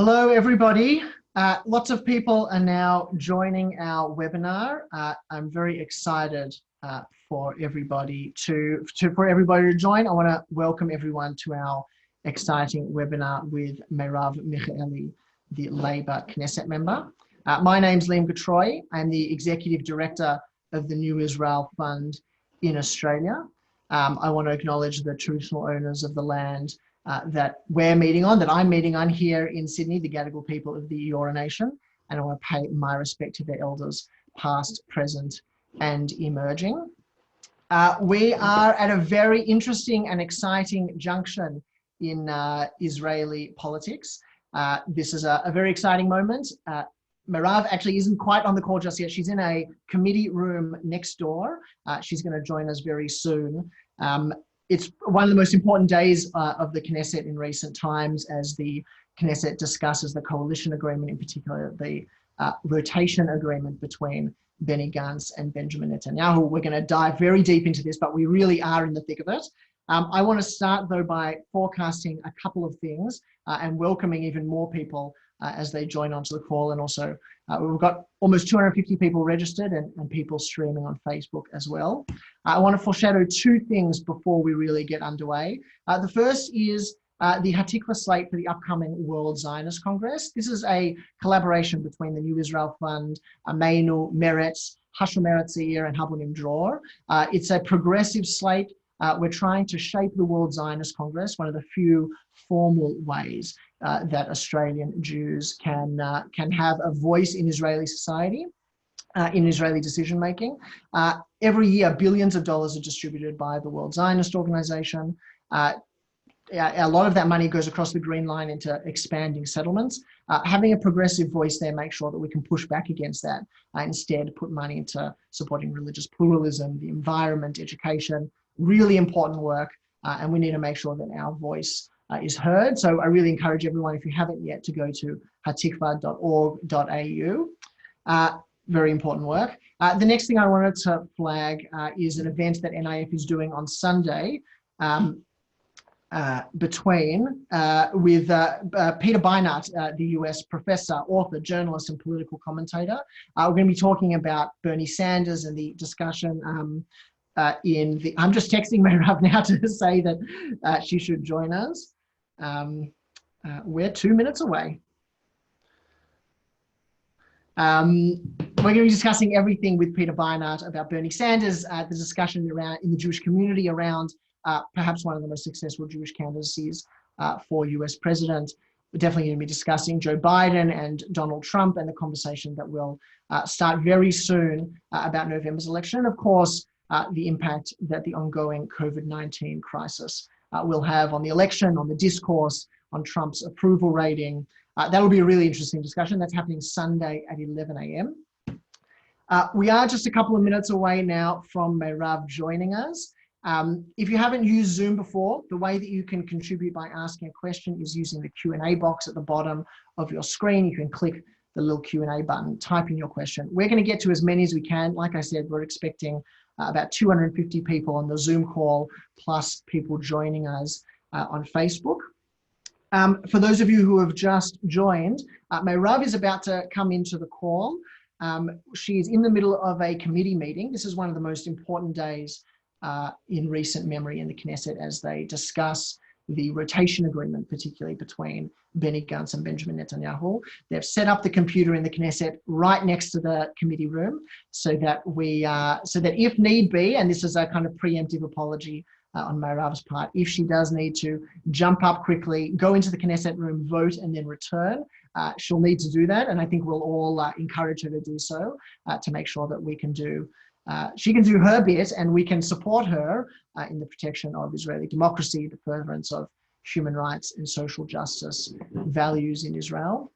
Hello, everybody. Lots of people are now joining our webinar. I'm very excited for everybody to join. I want to welcome everyone to our exciting webinar with Merav Michaeli, the Labor Knesset member. My name's Liam Getreu. I'm the Executive Director of the New Israel Fund in Australia. I want to acknowledge the traditional owners of the land that I'm meeting on here in Sydney, the Gadigal people of the Eora Nation, and I want to pay my respect to their elders, past, present, and emerging. We are at a very interesting and exciting junction in Israeli politics. This is a very exciting moment. Merav actually isn't quite on the call just yet. She's in a committee room next door. She's going to join us very soon. It's one of the most important days of the Knesset in recent times as the Knesset discusses the coalition agreement, in particular the rotation agreement between Benny Gantz and Benjamin Netanyahu. We're going to dive very deep into this, but we really are in the thick of it. I want to start though by forecasting a couple of things and welcoming even more people as they join onto the call. And also we've got almost 250 people registered and people streaming on Facebook as well. I want to foreshadow two things before we really get underway. The first is the Hatikva slate for the upcoming World Zionist Congress. This is a collaboration between the New Israel Fund, MK Merav Michaeli and Habonim Dror. It's a progressive slate. We're trying to shape the World Zionist Congress, one of the few formal ways that Australian Jews can have a voice in Israeli society, in Israeli decision-making. Every year, billions of dollars are distributed by the World Zionist Organization. A lot of that money goes across the Green Line into expanding settlements. Having a progressive voice there makes sure that we can push back against that, instead put money into supporting religious pluralism, the environment, education, really important work, and we need to make sure that our voice is heard. So I really encourage everyone, if you haven't yet, to go to hatikva.org.au. Very important work. The next thing I wanted to flag is an event that NIF is doing on Sunday with Peter Beinart, the US professor, author, journalist, and political commentator. We're going to be talking about Bernie Sanders and the discussion I'm just texting Merav now to say that she should join us. We're 2 minutes away. We're going to be discussing everything with Peter Beinart about Bernie Sanders, the discussion around in the Jewish community around perhaps one of the most successful Jewish candidacies for US president. We're definitely going to be discussing Joe Biden and Donald Trump and the conversation that will start very soon about November's election. And of course, the impact that the ongoing COVID-19 crisis will have on the election, on the discourse, on Trump's approval rating. That will be a really interesting discussion. That's happening Sunday at 11 a.m. We are just a couple of minutes away now from Merav joining us. If you haven't used Zoom before, the way that you can contribute by asking a question is using the Q&A box at the bottom of your screen. You can click the little Q&A button, type in your question. We're going to get to as many as we can. Like I said, we're expecting about 250 people on the Zoom call, plus people joining us on Facebook. For those of you who have just joined, Merav is about to come into the call. She is in the middle of a committee meeting. This is one of the most important days in recent memory in the Knesset as they discuss the rotation agreement, particularly between Benny Gantz and Benjamin Netanyahu. They've set up the computer in the Knesset right next to the committee room so that if need be, and this is a kind of preemptive apology on Merav's part, if she does need to jump up quickly, go into the Knesset room, vote, and then return, she'll need to do that. And I think we'll all encourage her to do so to make sure that we can she can do her bit and we can support her in the protection of Israeli democracy, the furtherance of human rights and social justice values in Israel.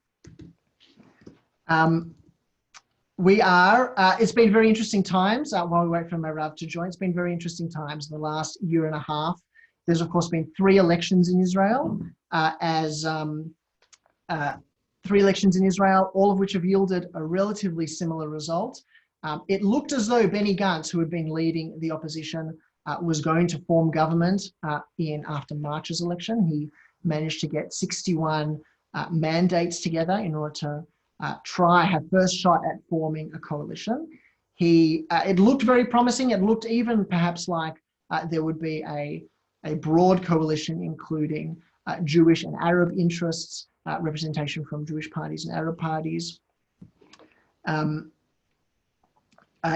It's been very interesting times while we wait for Merav to join. It's been very interesting times in the last year and a half. There's of course been 3 elections in Israel, all of which have yielded a relatively similar result. It looked as though Benny Gantz, who had been leading the opposition, was going to form government after March's election. He managed to get 61 mandates together in order to have first shot at forming a coalition. It looked very promising. It looked even perhaps like there would be a broad coalition, including Jewish and Arab interests, representation from Jewish parties and Arab parties.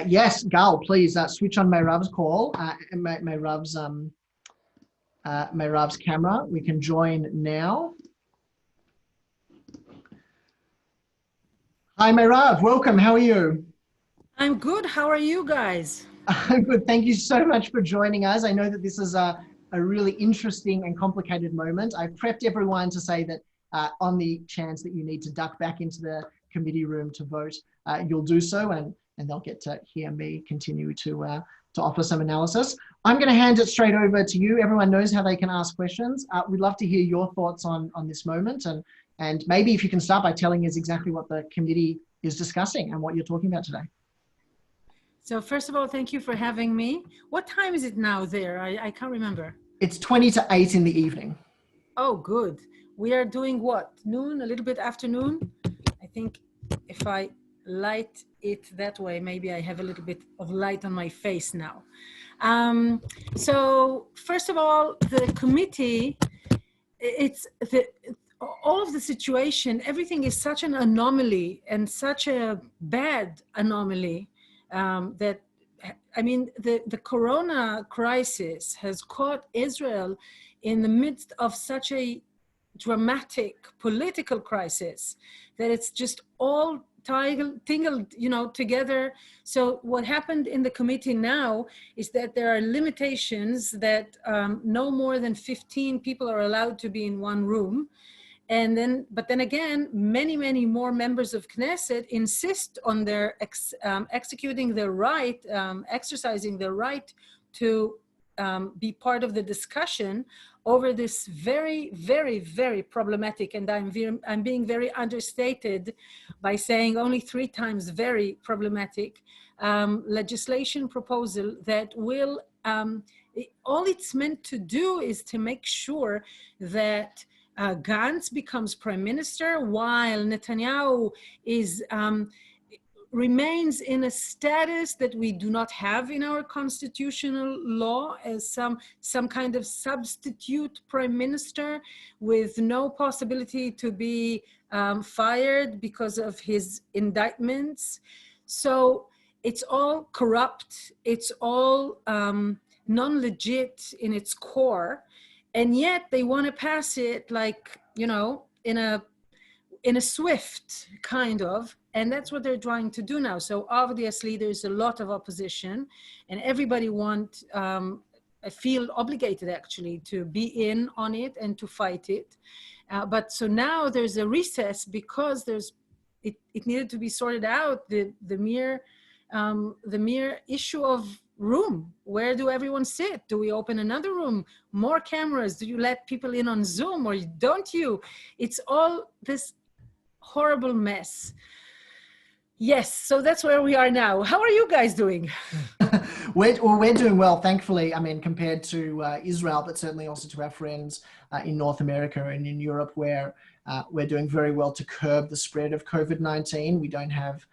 Yes, Gal, please switch on Merav's call, Merav's camera. We can join now. Hi, Merav. Welcome. How are you? I'm good. How are you guys? I'm good. Thank you so much for joining us. I know that this is a really interesting and complicated moment. I prepped everyone to say that on the chance that you need to duck back into the committee room to vote, you'll do so, and they'll get to hear me continue to offer some analysis. I'm going to hand it straight over to you. Everyone knows how they can ask questions. We'd love to hear your thoughts on this moment, and maybe if you can start by telling us exactly what the committee is discussing and what you're talking about today. So first of all, thank you for having me. What time is it now there? I can't remember. It's 20 to 8 in the evening. Oh, good. We are doing what? Noon, a little bit afternoon? I think if I light it that way, maybe I have a little bit of light on my face now. So first of all, the committee, all of the situation, everything is such an anomaly and such a bad anomaly that, I mean, the corona crisis has caught Israel in the midst of such a dramatic political crisis that it's just all tingled, together. So what happened in the committee now is that there are limitations that no more than 15 people are allowed to be in one room. But then again, many more members of Knesset insist on their exercising their right to be part of the discussion over this very problematic, and I'm being very understated by saying only 3 times very problematic legislation proposal that will, all it's meant to do is to make sure that Gantz becomes prime minister while Netanyahu remains in a status that we do not have in our constitutional law as some kind of substitute prime minister with no possibility to be fired because of his indictments. So it's all corrupt, it's all non-legit in its core. And yet they want to pass it like, in a swift kind of, and that's what they're trying to do now. So obviously there's a lot of opposition and everybody I feel obligated actually to be in on it and to fight it. But so now there's a recess because it needed to be sorted out, the mere issue of room. Where do everyone sit? Do we open another room? More cameras? Do you let people in on Zoom or don't you? It's all this horrible mess. Yes, so that's where we are now. How are you guys doing? We're doing well, thankfully. I mean, compared to Israel, but certainly also to our friends in North America and in Europe, where we're doing very well to curb the spread of COVID-19. We don't have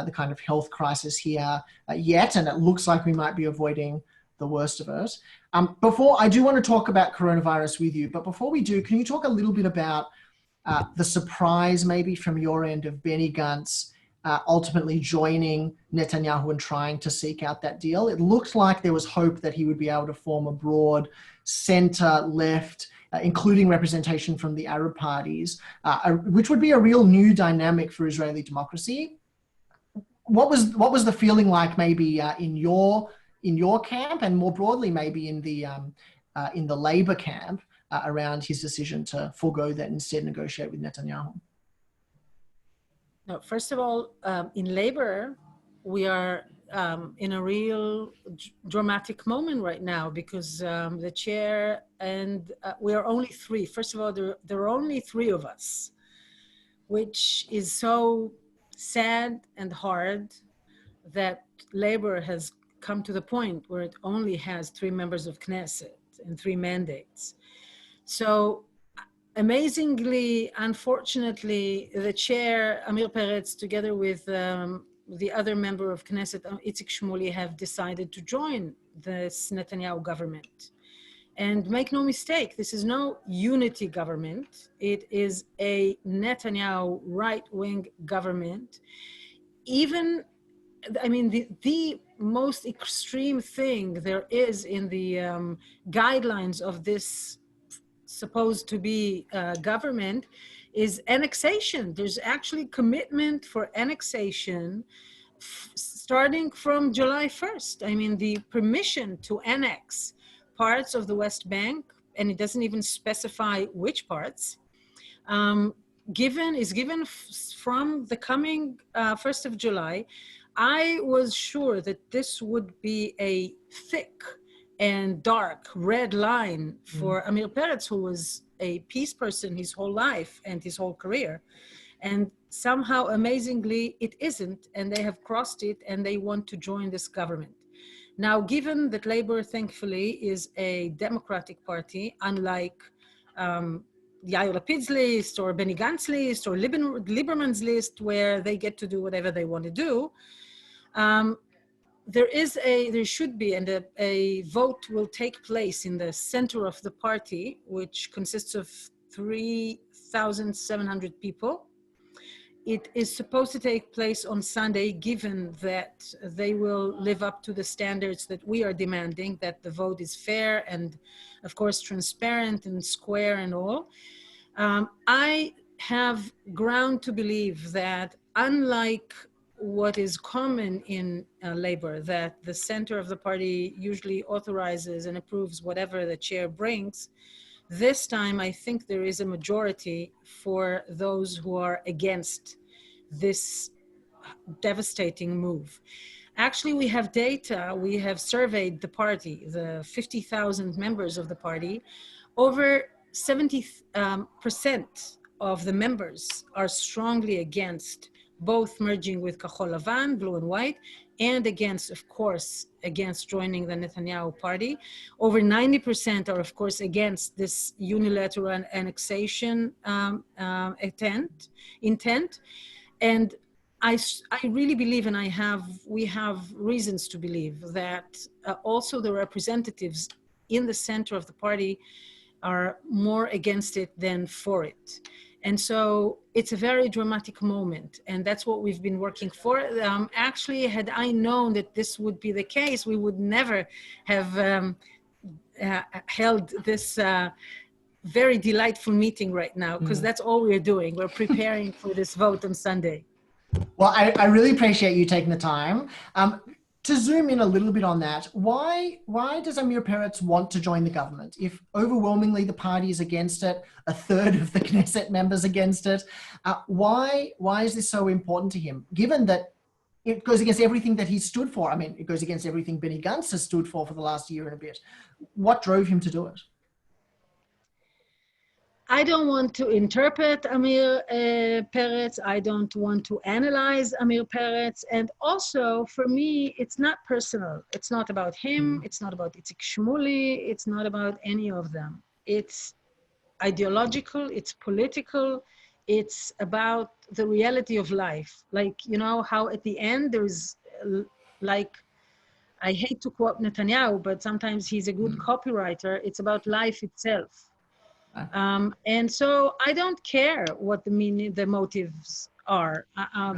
the kind of health crisis here yet, and it looks like we might be avoiding the worst of it. I do want to talk about coronavirus with you, but before we do, can you talk a little bit about the surprise maybe from your end of Benny Gantz ultimately joining Netanyahu and trying to seek out that deal? It looked like there was hope that he would be able to form a broad center-left, including representation from the Arab parties, which would be a real new dynamic for Israeli democracy. What was the feeling like maybe in your camp, and more broadly maybe in the Labor camp around his decision to forego that and instead negotiate with Netanyahu? No, first of all, in Labor, we are in a real dramatic moment right now because the chair and we are only 3. First of all, there are only 3 of us, which is so sad and hard that Labor has come to the point where it only has 3 members of Knesset and 3 mandates. So amazingly, unfortunately, the chair, Amir Peretz, together with the other member of Knesset, Itzik Shmuli, have decided to join this Netanyahu government. And make no mistake, this is no unity government. It is a Netanyahu right-wing government. Even, I mean, the most extreme thing there is in the guidelines of this supposed to be government is annexation. There's actually commitment for annexation starting from July 1st. I mean, the permission to annex parts of the West Bank, and it doesn't even specify which parts, is given from the coming 1st of July. I was sure that this would be a thick and dark red line for Amir Peretz, who was a peace person his whole life and his whole career. And somehow, amazingly, it isn't, and they have crossed it, and they want to join this government. Now, given that Labor, thankfully, is a democratic party, unlike Yair Lapid's list or Benny Gantz's list or Lieberman's list, where they get to do whatever they want to do, there should be, and a vote will take place in the center of the party, which consists of 3,700 people. It is supposed to take place on Sunday, given that they will live up to the standards that we are demanding, that the vote is fair and, of course, transparent and square and all. I have ground to believe that, unlike what is common in Labor, that the center of the party usually authorizes and approves whatever the chair brings, this time I think there is a majority for those who are against this devastating move. Actually, we have data, we have surveyed the party, the 50,000 members of the party. Over 70% of the members are strongly against both merging with Kahol Lavan, blue and white, and against, of course, against joining the Netanyahu party. Over 90% are, of course, against this unilateral annexation intent. And I really believe, and we have reasons to believe that also the representatives in the center of the party are more against it than for it. And so it's a very dramatic moment, and that's what we've been working for. Actually, had I known that this would be the case, we would never have held this very delightful meeting right now, because that's all we're doing. We're preparing for this vote on Sunday. Well, I really appreciate you taking the time. To zoom in a little bit on that, why does Amir Peretz want to join the government? If overwhelmingly the party is against it, a third of the Knesset members against it, why is this so important to him? Given that it goes against everything that he stood for. I mean, it goes against everything Benny Gantz has stood for the last year and a bit. What drove him to do it? I don't want to interpret Amir Peretz. I don't want to analyze Amir Peretz. And also, for me, it's not personal. It's not about him. It's not about Itzik Shmuli. It's not about any of them. It's ideological. It's political. It's about the reality of life. Like, you know, how at the end there's like, I hate to quote Netanyahu, but sometimes he's a good copywriter. It's about life itself. And so I don't care what the motives are,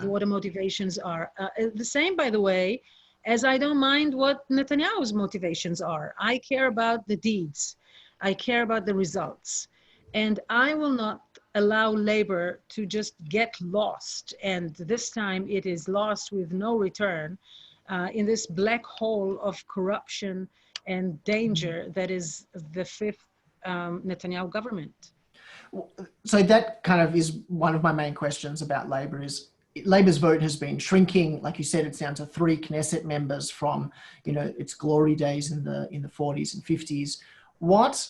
what the motivations are. The same, by the way, as I don't mind what Netanyahu's motivations are. I care about the deeds. I care about the results. And I will not allow Labor to just get lost. And this time it is lost with no return in this black hole of corruption and danger that is the fifth Netanyahu government. So that kind of is one of my main questions about Labor is Labor's vote has been shrinking. Like you said, it's down to 3 Knesset members from, you know, its glory days in the 40s and 50s. What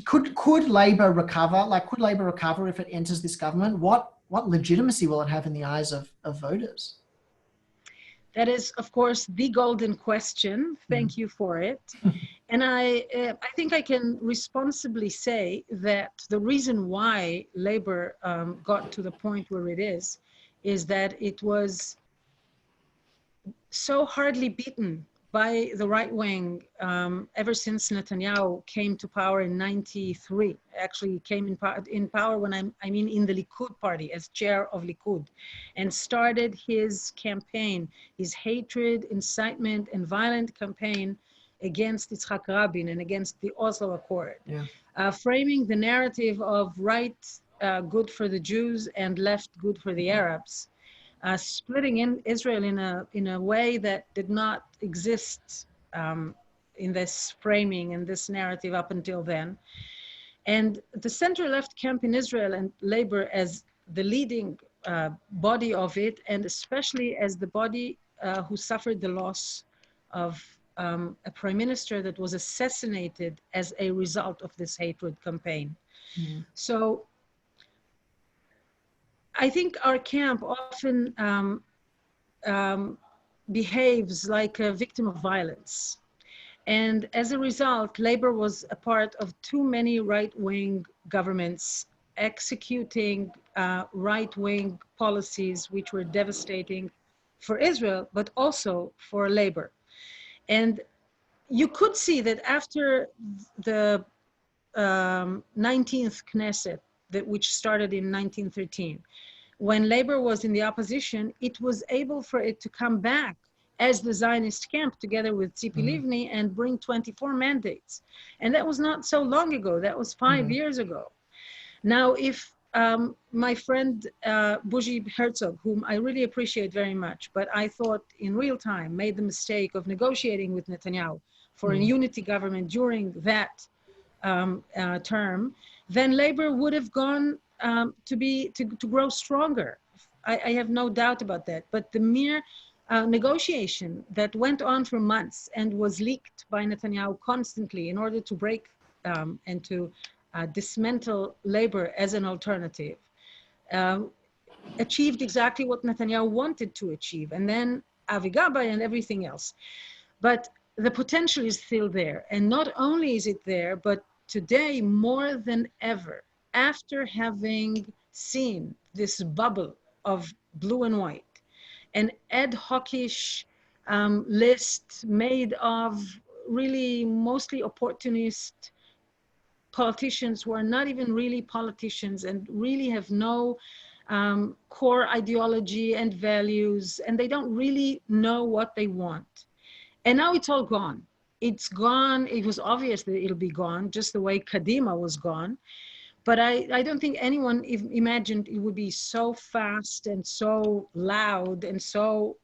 could Labor recover? Like, could Labor recover if it enters this government? What legitimacy will it have in the eyes of voters? That is, of course, the golden question. Thank you for it. And I think I can responsibly say that the reason why labor got to the point where it is that it was so hardly beaten by the right wing ever since Netanyahu came to power in '93. Actually, he came in power when I mean in the Likud party as chair of Likud, and started his campaign, his hatred, incitement, and violent campaign against Yitzhak Rabin and against the Oslo Accord, framing the narrative of right good for the Jews and left good for the Arabs. Splitting in Israel in a way that did not exist in this framing and this narrative up until then. And the center-left camp in Israel and labor as the leading body of it, and especially as the body who suffered the loss of a prime minister that was assassinated as a result of this hatred campaign. So I think our camp often behaves like a victim of violence. And as a result, labor was a part of too many right-wing governments executing right-wing policies which were devastating for Israel, but also for labor. And you could see that after the 19th Knesset, which started in 1913, when labor was in the opposition, it was able for it to come back as the Zionist camp together with Tzipi Livni and bring 24 mandates. And that was not so long ago, that was 5 years ago. Now, if my friend Buji Herzog, whom I really appreciate very much, but I thought in real time made the mistake of negotiating with Netanyahu for a unity government during that term, then labor would have gone to grow stronger. I have no doubt about that. But the mere negotiation that went on for months and was leaked by Netanyahu constantly in order to break and to dismantle labor as an alternative, achieved exactly what Netanyahu wanted to achieve, and then Avi Gabay and everything else. But the potential is still there. And not only is it there, but today more than ever, after having seen this bubble of blue and white, an ad hoc-ish list made of really mostly opportunist politicians who are not even really politicians and really have no core ideology and values, and they don't really know what they want. And now it's all gone. It's gone. It was obvious that it'll be gone, just the way Kadima was gone. But I don't think anyone imagined it would be so fast and so loud and so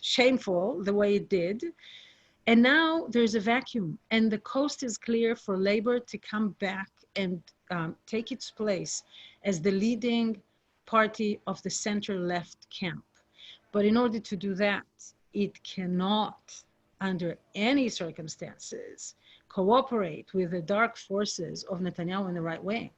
shameful the way it did. And now there's a vacuum, and the coast is clear for labor to come back and take its place as the leading party of the center-left camp. But in order to do that, it cannot, under any circumstances, cooperate with the dark forces of Netanyahu and the right wing.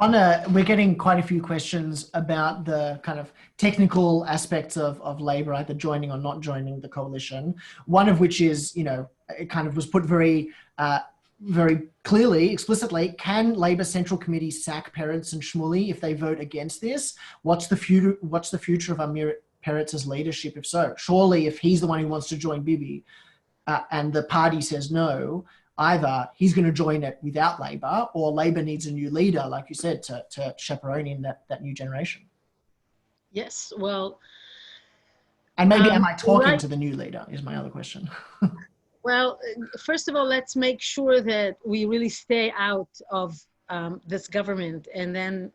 We're getting quite a few questions about the kind of technical aspects of labor, either joining or not joining the coalition. One of which is, it kind of was put very clearly, explicitly, can Labor Central Committee sack Peretz and Shmuley if they vote against this? What's the future of Amir Peretz's leadership if so? Surely if he's the one who wants to join Bibi and the party says no, either he's going to join it without Labor, or Labor needs a new leader, like you said, to chaperone in that new generation. Yes, well... And maybe am I talking to the new leader is my other question. Well, first of all, let's make sure that we really stay out of this government, and then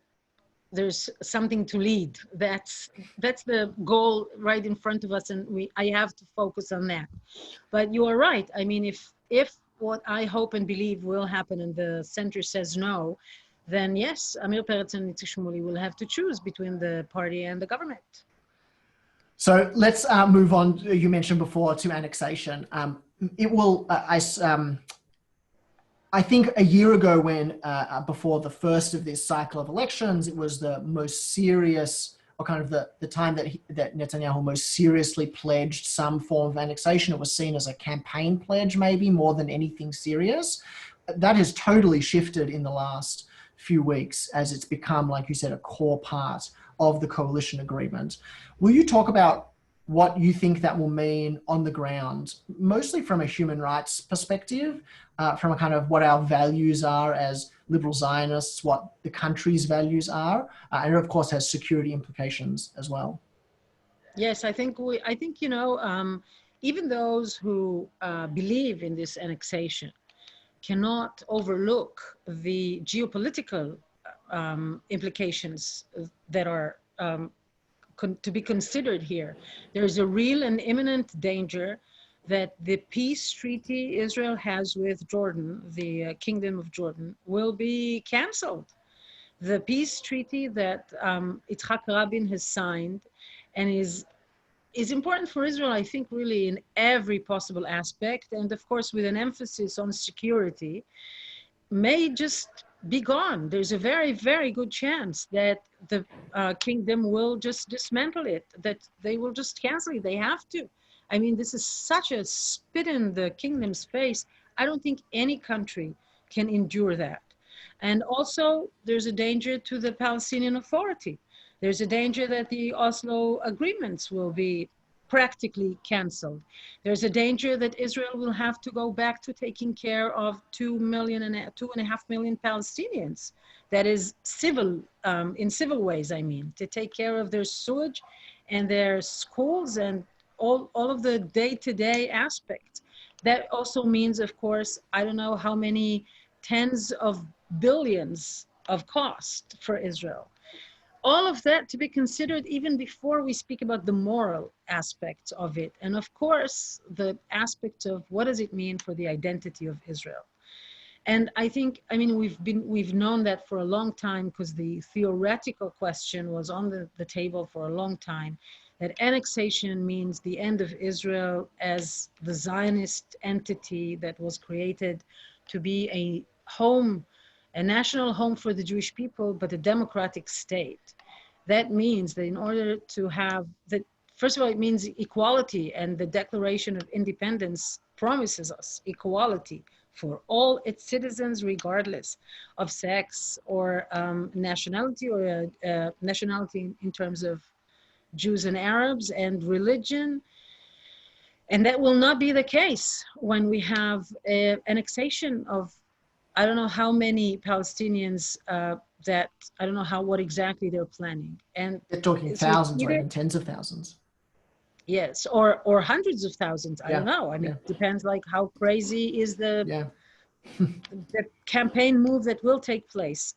there's something to lead. That's the goal right in front of us, and I have to focus on that. But you are right. I mean, if what I hope and believe will happen and the center says no, then yes, Amir Peretz and Yitzhak Shmuley will have to choose between the party and the government. So let's move on. You mentioned before to annexation. It will, I think a year ago when, before the first of this cycle of elections, it was the most serious or kind of the time that Netanyahu most seriously pledged some form of annexation. It was seen as a campaign pledge, maybe more than anything serious. That has totally shifted in the last few weeks as it's become, like you said, a core part of the coalition agreement. Will you talk about what you think that will mean on the ground, mostly from a human rights perspective, from a kind of what our values are as liberal Zionists, what the country's values are, and it of course has security implications as well? Yes, I think even those who believe in this annexation cannot overlook the geopolitical implications that are to be considered here. There is a real and imminent danger that the peace treaty Israel has with Jordan, the Kingdom of Jordan, will be canceled. The peace treaty that Yitzhak Rabin has signed and is important for Israel, I think, really in every possible aspect, and of course with an emphasis on security, may just be gone. There's a very, very good chance that the kingdom will just dismantle it, that they will just cancel it. They have to. I mean, this is such a spit in the kingdom's face. I don't think any country can endure that. And also, there's a danger to the Palestinian Authority. There's a danger that the Oslo agreements will be practically canceled. There's a danger that Israel will have to go back to taking care of 2.5 million Palestinians. That is civil, in civil ways, I mean, to take care of their sewage and their schools and all of the day-to-day aspects. That also means, of course, I don't know how many tens of billions of cost for Israel. All of that to be considered even before we speak about the moral aspects of it. And of course, the aspect of what does it mean for the identity of Israel. And I think, I mean, we've known that for a long time because the theoretical question was on the table for a long time, that annexation means the end of Israel as the Zionist entity that was created to be a home, a national home for the Jewish people, but a democratic state. That means that in order to have that, first of all, it means equality, and the Declaration of Independence promises us equality for all its citizens, regardless of sex or nationality, or nationality in terms of Jews and Arabs and religion. And that will not be the case when we have annexation of, I don't know how many Palestinians that, I don't know what exactly they're planning. And they're talking thousands or even tens of thousands. Yes, or hundreds of thousands. I don't know. I mean, it depends like how crazy is the campaign move that will take place.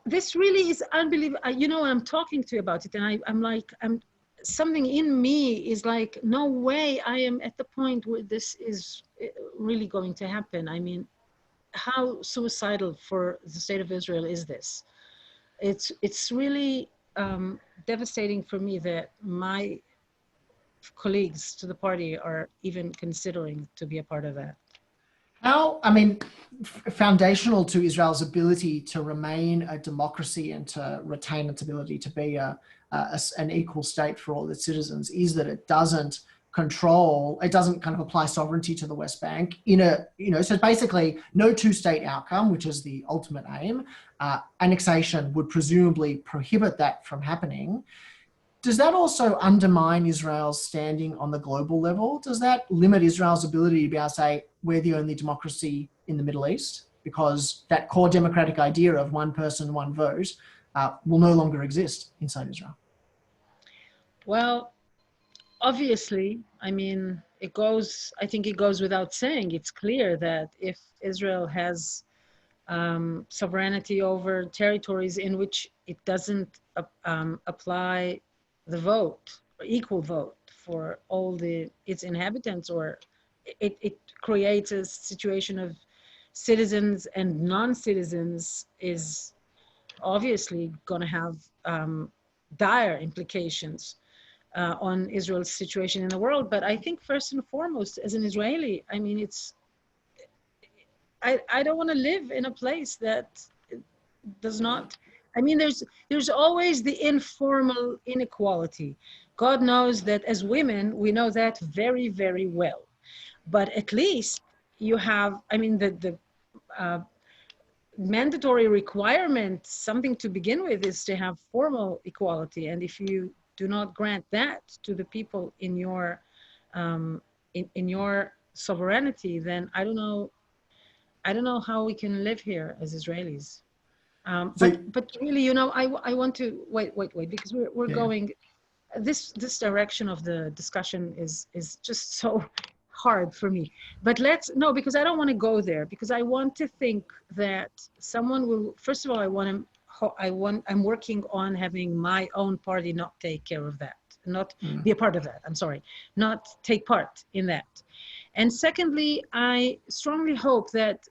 This really is unbelievable. I'm talking to you about it, and I'm something in me is like, no way I am at the point where this is really going to happen. I mean, how suicidal for the state of Israel is this? It's really devastating for me that my colleagues to the party are even considering to be a part of that. How, I mean, foundational to Israel's ability to remain a democracy and to retain its ability to be an equal state for all its citizens is that it doesn't kind of apply sovereignty to the West Bank so basically no two-state outcome, which is the ultimate aim. Annexation would presumably prohibit that from happening. Does that also undermine Israel's standing on the global level? Does that limit Israel's ability to be able to say, we're the only democracy in the Middle East? Because that core democratic idea of one person, one vote will no longer exist inside Israel. Well, obviously, I mean, I think it goes without saying, it's clear that if Israel has sovereignty over territories in which it doesn't apply the vote, or equal vote for all its inhabitants, or it creates a situation of citizens and non-citizens, is obviously going to have dire implications on Israel's situation in the world. But I think first and foremost, as an Israeli, I mean, I don't want to live in a place that does not, I mean, there's always the informal inequality. God knows that as women, we know that very, very well. But at least you have, I mean, the mandatory requirement, something to begin with, is to have formal equality. And if you do not grant that to the people in your in your sovereignty, then I don't know how we can live here as Israelis. But really, you know, I want to wait, because we're going, this direction of the discussion is just so hard for me. But no, because I don't want to go there, because I want to think that someone will, first of all, I'm working on having my own party not take care of that, not be a part of that. I'm sorry, not take part in that. And secondly, I strongly hope that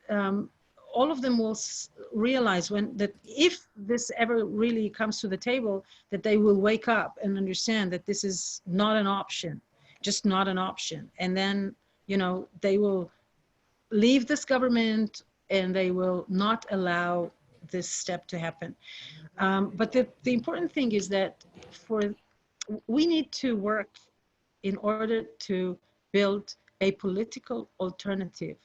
all of them will realize that if this ever really comes to the table, that they will wake up and understand that this is not an option, just not an option. And then, you know, they will leave this government and they will not allow this step to happen. But the important thing is that we need to work in order to build a political alternative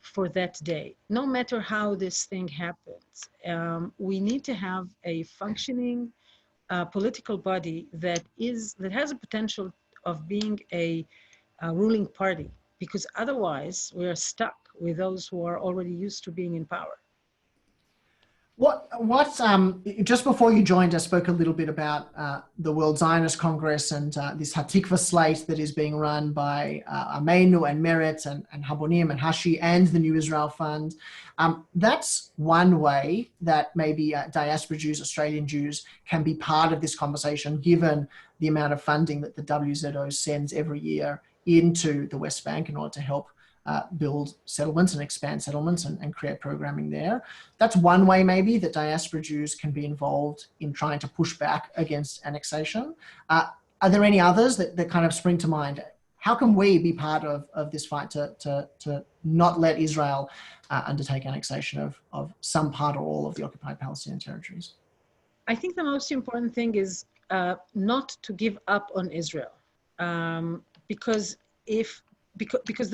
for that day. No matter how this thing happens, we need to have a functioning political body that has a potential of being a ruling party, because otherwise we are stuck with those who are already used to being in power. Just before you joined, I spoke a little bit about the World Zionist Congress and this Hatikva slate that is being run by Ameinu and Meretz and Habonim and Hashi and the New Israel Fund. That's one way that maybe diaspora Jews, Australian Jews, can be part of this conversation, given the amount of funding that the WZO sends every year into the West Bank in order to help build settlements and expand settlements and create programming there. That's one way maybe that diaspora Jews can be involved in trying to push back against annexation. Are there any others that kind of spring to mind? How can we be part of this fight to not let Israel undertake annexation of some part or all of the occupied Palestinian territories? I think the most important thing is not to give up on Israel, because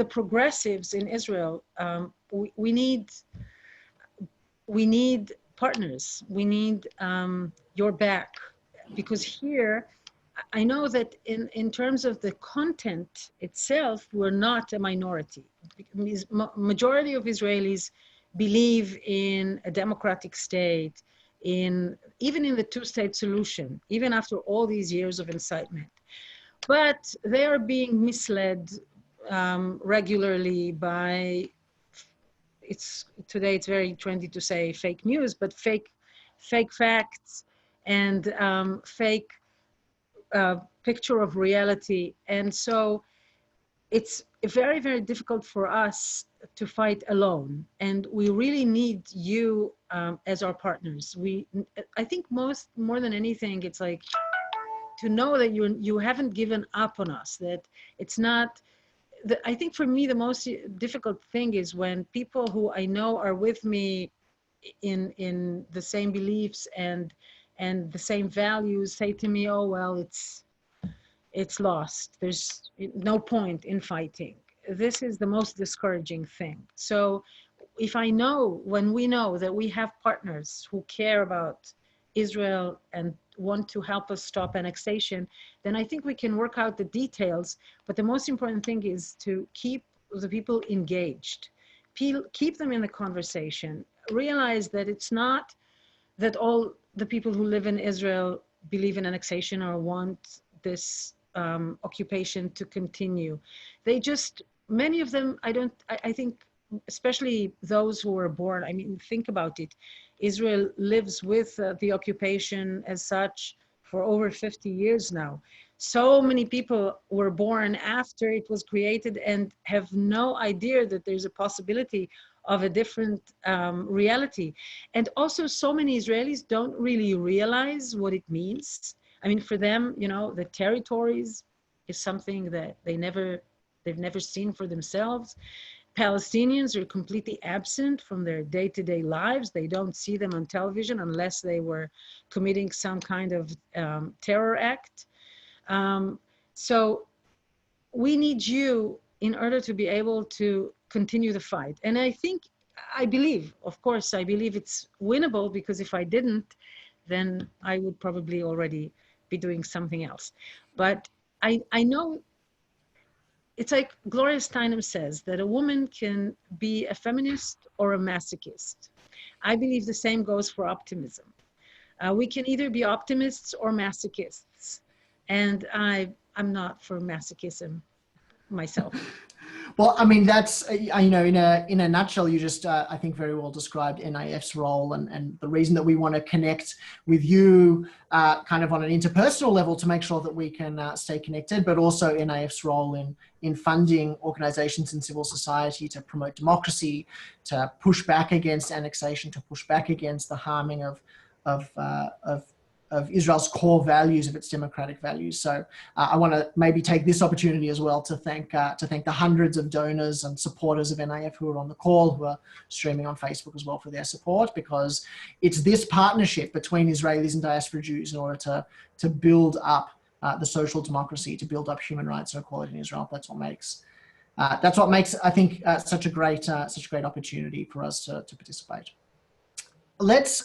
the progressives in Israel, we need partners. We need your back, because here, I know that in terms of the content itself, we're not a minority. Majority of Israelis believe in a democratic state, even in the two-state solution, even after all these years of incitement. But they are being misled regularly by, today it's very trendy to say fake news, but fake facts and fake picture of reality. And so it's very, very difficult for us to fight alone. And we really need you as our partners. I think more than anything, it's like to know that you haven't given up on us, that it's not, I think for me, the most difficult thing is when people who I know are with me in the same beliefs and the same values say to me, oh, well, it's lost. There's no point in fighting. This is the most discouraging thing. So when we know that we have partners who care about Israel and want to help us stop annexation, then I think we can work out the details. But the most important thing is to keep the people engaged, keep them in the conversation, realize that it's not that all the people who live in Israel believe in annexation or want this occupation to continue. They just, many of them, I think, especially those who were born, I mean, think about it. Israel lives with the occupation as such for over 50 years now. So many people were born after it was created and have no idea that there's a possibility of a different reality. And also so many Israelis don't really realize what it means. I mean, for them, you know, the territories is something that they've never seen for themselves. Palestinians are completely absent from their day-to-day lives. They don't see them on television unless they were committing some kind of terror act. So we need you in order to be able to continue the fight. And I believe, of course, I believe it's winnable, because if I didn't, then I would probably already be doing something else. But I know it's like Gloria Steinem says, that a woman can be a feminist or a masochist. I believe the same goes for optimism. We can either be optimists or masochists. And I'm not for masochism myself. Well, I mean, that's, you know, in a nutshell, you just, I think, very well described NIF's role, and the reason that we want to connect with you kind of on an interpersonal level to make sure that we can stay connected, but also NIF's role in funding organizations in civil society to promote democracy, to push back against annexation, to push back against the harming of Israel's core values, of its democratic values. So I want to maybe take this opportunity as well to thank the hundreds of donors and supporters of NIF who are on the call, who are streaming on Facebook as well, for their support, because it's this partnership between Israelis and diaspora Jews in order to build up the social democracy, to build up human rights and equality in Israel. That's what makes, I think, such a great opportunity for us to participate. Let's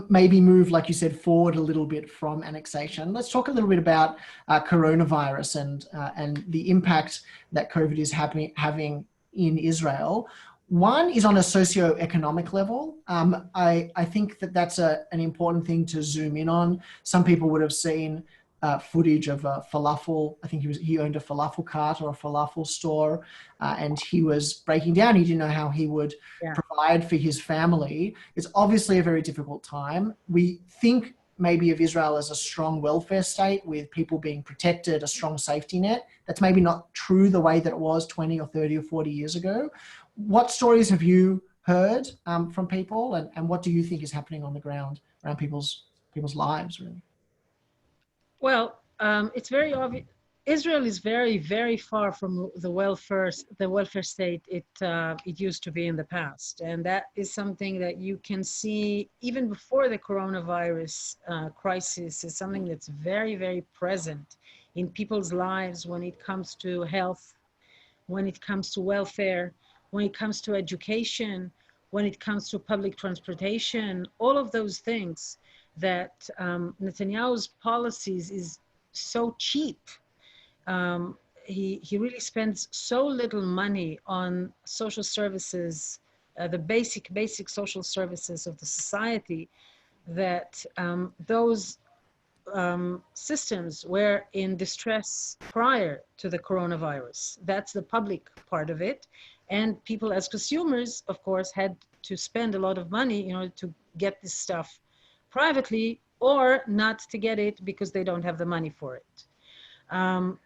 maybe move, like you said, forward a little bit from annexation. Let's talk a little bit about coronavirus and the impact that COVID is having in Israel. One is on a socioeconomic level. I think that that's an important thing to zoom in on. Some people would have seen footage of a falafel. I think he owned a falafel cart or a falafel store, and he was breaking down. He didn't know how he would provide for his family. It's obviously a very difficult time. We think maybe of Israel as a strong welfare state with people being protected, a strong safety net. That's maybe not true the way that it was 20 or 30 or 40 years ago. What stories have you heard from people, and what do you think is happening on the ground around people's lives, really? Well, it's very obvious. Israel is very, very far from the welfare state it used to be in the past, and that is something that you can see even before the coronavirus crisis. Is something that's very, very present in people's lives when it comes to health, when it comes to welfare, when it comes to education, when it comes to public transportation, all of those things that Netanyahu's policies is so cheap. He really spends so little money on social services, the basic social services of the society, that those systems were in distress prior to the coronavirus. That's the public part of it. And people as consumers, of course, had to spend a lot of money in order to get this stuff privately, or not to get it because they don't have the money for it.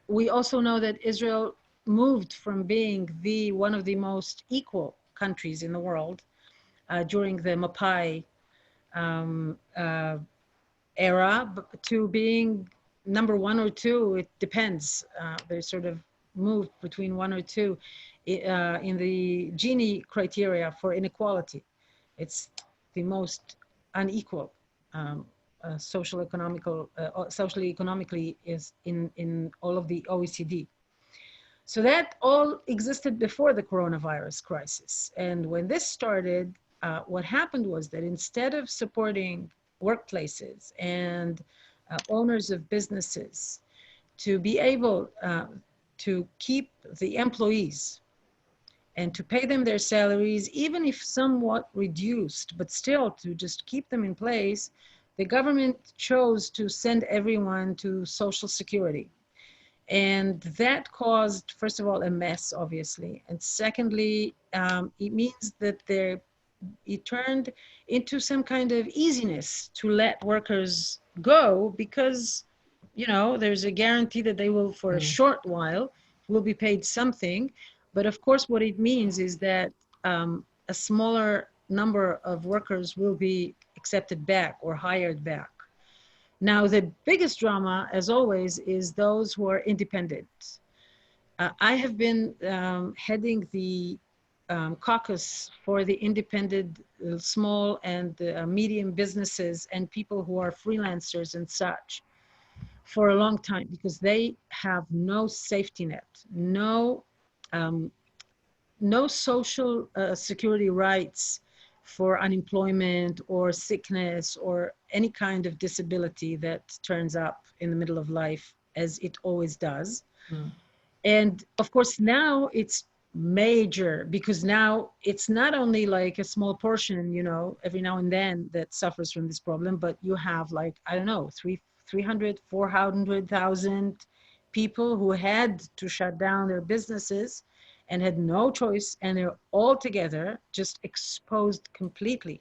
We also know that Israel moved from being one of the most equal countries in the world during the Mapai era to being number 1 or 2. It depends. They sort of moved between 1 or 2 in the Gini criteria for inequality. It's the most unequal socially economically is in all of the OECD. So that all existed before the coronavirus crisis. And when this started, what happened was that instead of supporting workplaces and owners of businesses to be able to keep the employees and to pay them their salaries, even if somewhat reduced, but still to just keep them in place, the government chose to send everyone to Social Security. And that caused, first of all, a mess, obviously. And secondly, it means that it turned into some kind of easiness to let workers go because, you know, there's a guarantee that they will, for a short while, will be paid something. But of course, what it means is that a smaller number of workers will be accepted back or hired back. Now, the biggest drama, as always, is those who are independent. I have been heading the caucus for the independent, small and medium businesses and people who are freelancers and such for a long time, because they have no safety net, um, no social security rights for unemployment or sickness or any kind of disability that turns up in the middle of life, as it always does. Mm. And of course, now it's major, because now it's not only like a small portion, you know, every now and then that suffers from this problem, but you have like, I don't know, 400,000 people who had to shut down their businesses and had no choice, and they're all together just exposed completely.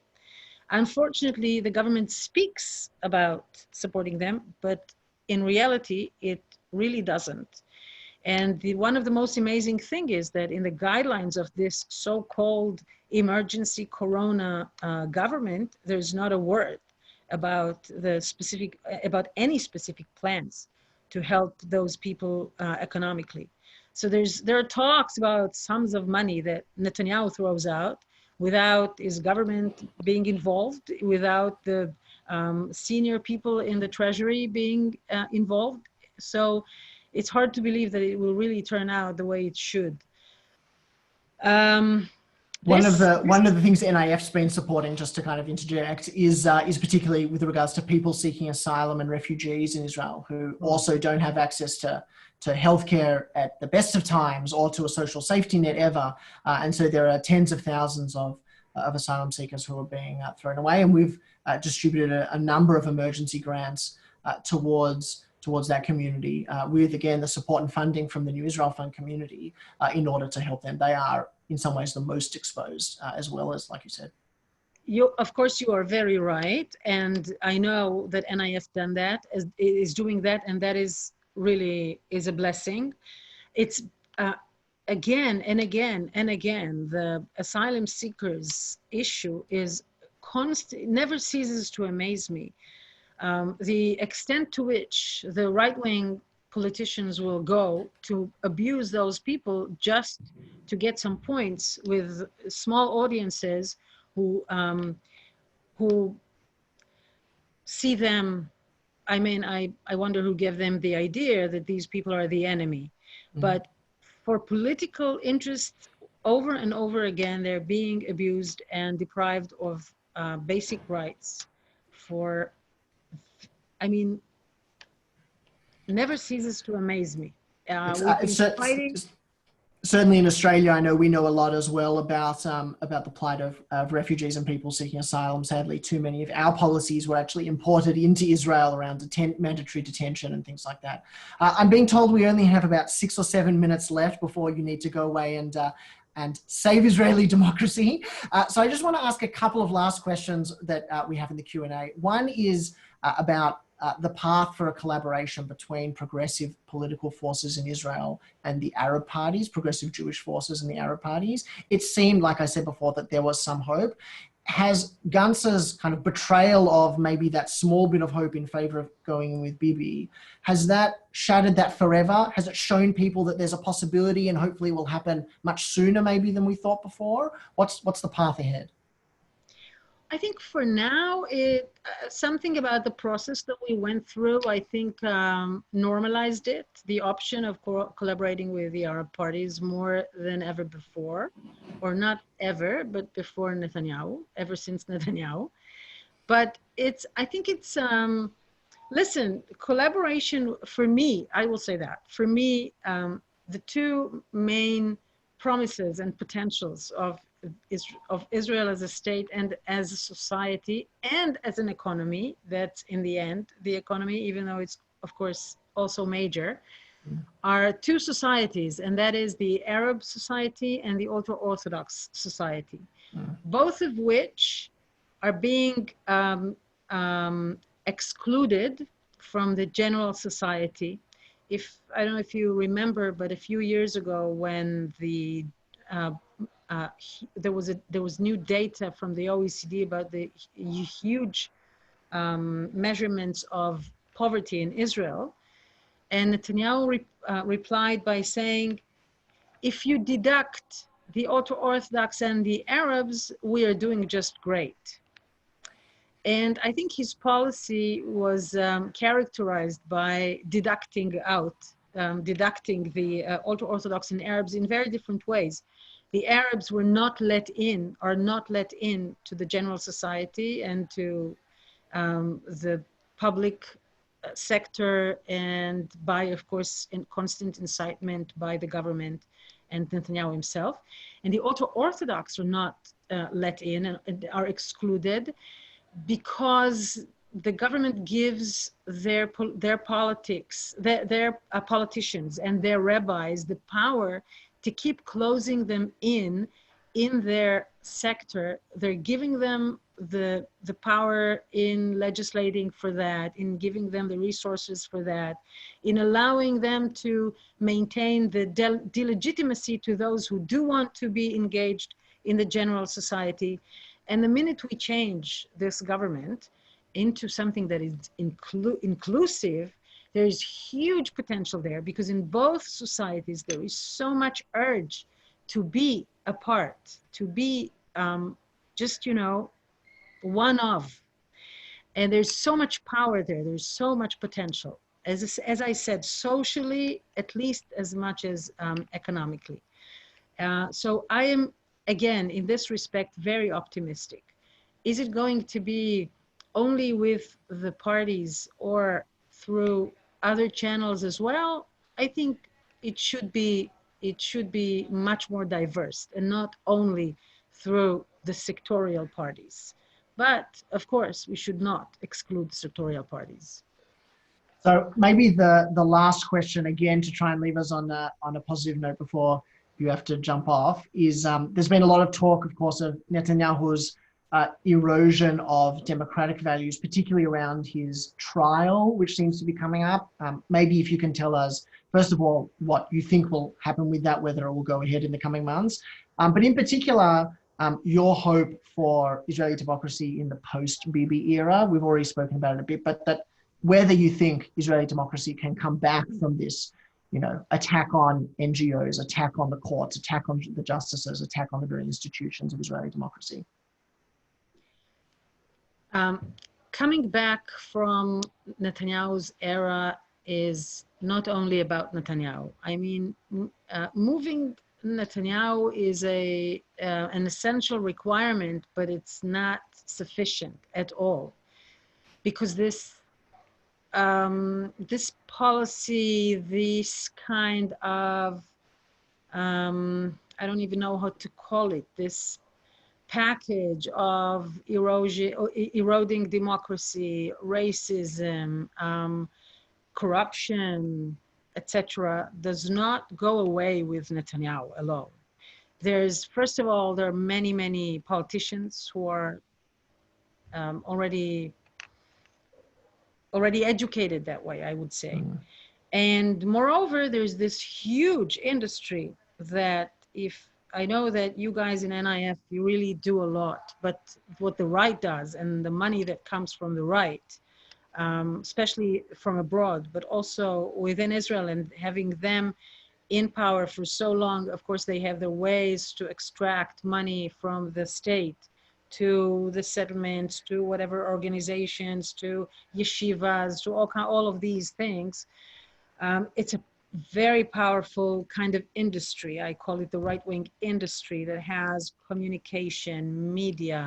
Unfortunately, the government speaks about supporting them, but in reality, it really doesn't. And one of the most amazing thing is that in the guidelines of this so-called emergency corona government, there's not a word about about any specific plans to help those people economically. So there are talks about sums of money that Netanyahu throws out without his government being involved, without the senior people in the treasury being involved. So it's hard to believe that it will really turn out the way it should. One of the things the NIF's been supporting, just to kind of interject, is particularly with regards to people seeking asylum and refugees in Israel who also don't have access to healthcare at the best of times or to a social safety net ever, and so there are tens of thousands of asylum seekers who are being thrown away, and we've distributed a number of emergency grants towards that community, with again the support and funding from the New Israel Fund community in order to help them. They are in some ways the most exposed, as well as, like you said. Of course, you are very right, and I know that NIF is doing that, and that is really a blessing. It's again and again and again, the asylum seekers issue is constant, never ceases to amaze me. The extent to which the right-wing politicians will go to abuse those people just to get some points with small audiences who see them. I mean, I wonder who gave them the idea that these people are the enemy. Mm-hmm. But for political interests, over and over again, they're being abused and deprived of basic rights for, I mean, never ceases to amaze me. Certainly in Australia, I know we know a lot as well about the plight of refugees and people seeking asylum. Sadly, too many of our policies were actually imported into Israel around mandatory detention and things like that. I'm being told we only have about 6 or 7 minutes left before you need to go away and save Israeli democracy. So I just want to ask a couple of last questions that we have in the Q&A. One is about the path for a collaboration between progressive political forces in Israel and the Arab parties, progressive Jewish forces and the Arab parties. It seemed, like I said before, that there was some hope. Has Gantz's kind of betrayal of maybe that small bit of hope in favor of going with Bibi, has that shattered that forever? Has it shown people that there's a possibility and hopefully it will happen much sooner maybe than we thought before? What's the path ahead? I think for now, something about the process that we went through, I think normalized it, the option of collaborating with the Arab parties more than ever before, or not ever, but before Netanyahu, ever since Netanyahu. But I think it's, listen, collaboration for me, I will say that, for me, the two main promises and potentials of Israel as a state and as a society and as an economy, that's in the end, the economy, even though it's of course also major, are two societies, and that is the Arab society and the ultra-Orthodox society, both of which are being excluded from the general society. I don't know if you remember, but a few years ago when the there was new data from the OECD about the huge measurements of poverty in Israel, and Netanyahu replied by saying, if you deduct the ultra-Orthodox and the Arabs, we are doing just great. And I think his policy was characterized by deducting the ultra-Orthodox and Arabs in very different ways. The Arabs were not let in, are not let in to the general society and to the public sector, and by, of course, constant incitement by the government and Netanyahu himself. And the ultra-Orthodox are not let in and are excluded, because the government gives their politics, their politicians and their rabbis the power to keep closing them in their sector. They're giving them the power in legislating for that, in giving them the resources for that, in allowing them to maintain the delegitimacy to those who do want to be engaged in the general society. And the minute we change this government into something that is inclusive, there is huge potential there, because in both societies, there is so much urge to be a part, to be just, one of. And there's so much power there. There's so much potential. As I said, socially, at least as much as economically. So I am, again, in this respect, very optimistic. Is it going to be only with the parties or through other channels as well? I think it should be much more diverse, and not only through the sectorial parties. But of course, we should not exclude sectorial parties. So maybe the last question, again, to try and leave us on a positive note before you have to jump off, is there's been a lot of talk, of course, of Netanyahu's erosion of democratic values, particularly around his trial, which seems to be coming up. Maybe if you can tell us, first of all, what you think will happen with that, whether it will go ahead in the coming months, but in particular, your hope for Israeli democracy in the post-Bibi era. We've already spoken about it a bit, but that whether you think Israeli democracy can come back from this, attack on NGOs, attack on the courts, attack on the justices, attack on the very institutions of Israeli democracy. Coming back from Netanyahu's era is not only about Netanyahu. I mean, moving Netanyahu is an essential requirement, but it's not sufficient at all, because this policy, this kind of, I don't even know how to call it, this package of eroding democracy, racism, corruption, etc., does not go away with Netanyahu alone. First of all, there are many, many politicians who are already educated that way, I would say. Mm. And moreover, there's this huge industry that, if I know that you guys in NIF, you really do a lot, but what the right does, and the money that comes from the right, especially from abroad, but also within Israel, and having them in power for so long, of course, they have their ways to extract money from the state to the settlements, to whatever organizations, to yeshivas, to all of these things. It's a very powerful kind of industry. I call it the right-wing industry, that has communication, media,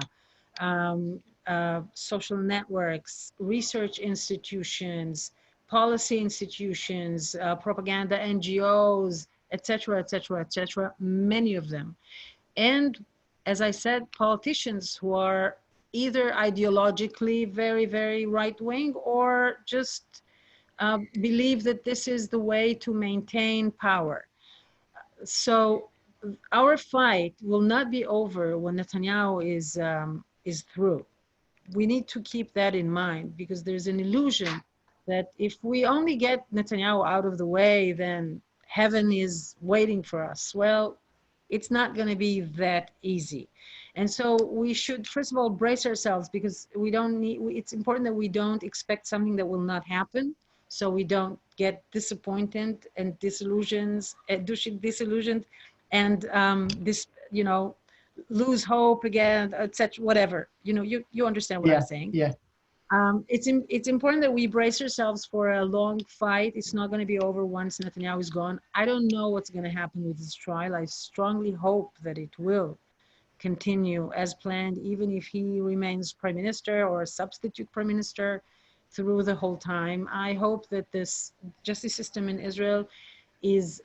social networks, research institutions, policy institutions, propaganda NGOs, etc., etc., etc., many of them. And as I said, politicians who are either ideologically very, very right-wing, or just believe that this is the way to maintain power. So our fight will not be over when Netanyahu is through. We need to keep that in mind, because there's an illusion that if we only get Netanyahu out of the way, then heaven is waiting for us. Well, it's not going to be that easy. And so we should, first of all, brace ourselves, because it's important that we don't expect something that will not happen, so we don't get disappointed and disillusioned and you know, lose hope again, etc. Whatever, you know, you understand what I'm saying. Yeah. It's important that we brace ourselves for a long fight. It's not going to be over once Netanyahu is gone. I don't know what's going to happen with this trial. I strongly hope that it will continue as planned, even if he remains prime minister or a substitute prime minister through the whole time. I hope that this justice system in Israel is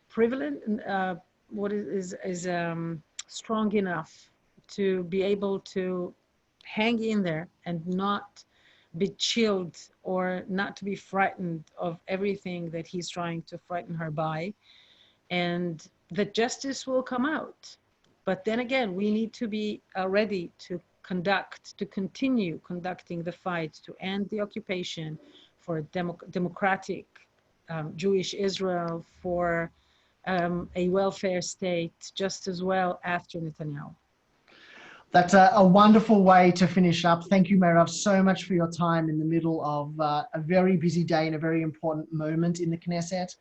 prevalent, strong enough to be able to hang in there and not be chilled or not to be frightened of everything that he's trying to frighten her by, and that justice will come out. But then again, we need to be ready to continue conducting the fight to end the occupation, for democratic Jewish Israel, for a welfare state just as well after Netanyahu. That's a wonderful way to finish up. Thank you, Merav, so much for your time in the middle of a very busy day and a very important moment in the Knesset.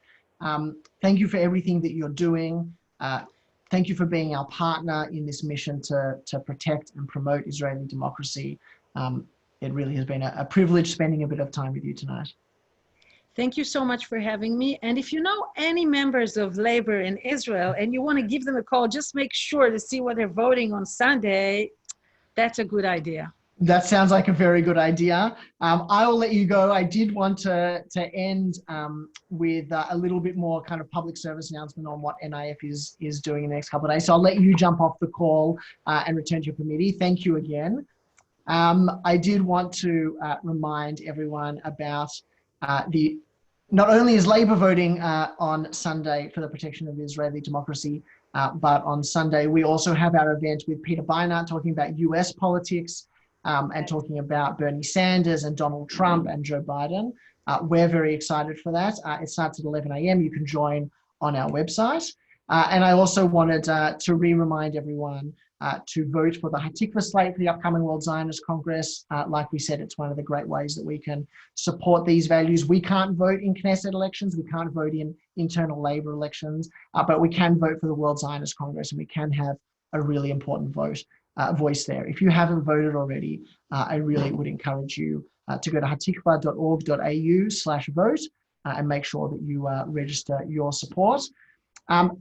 Thank you for everything that you're doing. Thank you for being our partner in this mission to protect and promote Israeli democracy. It really has been a privilege spending a bit of time with you tonight. Thank you so much for having me. And if you know any members of Labor in Israel and you want to give them a call, just make sure to see what they're voting on Sunday. That's a good idea. That sounds like a very good idea. I will let you go. I did want to end with a little bit more kind of public service announcement on what NIF is doing in the next couple of days. So I'll let you jump off the call and return to your committee. Thank you again. I did want to remind everyone about not only is Labor voting on Sunday for the protection of Israeli democracy, but on Sunday we also have our event with Peter Beinart talking about US politics and talking about Bernie Sanders and Donald Trump and Joe Biden. We're very excited for that. It starts at 11 a.m. You can join on our website. And I also wanted to remind everyone to vote for the Hatikva slate for the upcoming World Zionist Congress. Like we said, it's one of the great ways that we can support these values. We can't vote in Knesset elections. We can't vote in internal labor elections, but we can vote for the World Zionist Congress, and we can have a really important voice there. If you haven't voted already, I really would encourage you to go to hatikva.org.au/vote and make sure that you register your support.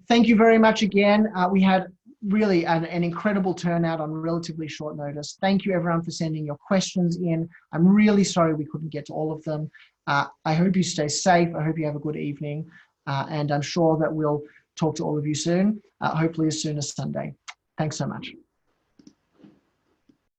Thank you very much again. We had really an incredible turnout on relatively short notice. Thank you everyone for sending your questions in. I'm really sorry we couldn't get to all of them. I hope you stay safe. I hope you have a good evening. And I'm sure that we'll talk to all of you soon, hopefully as soon as Sunday. Thanks so much.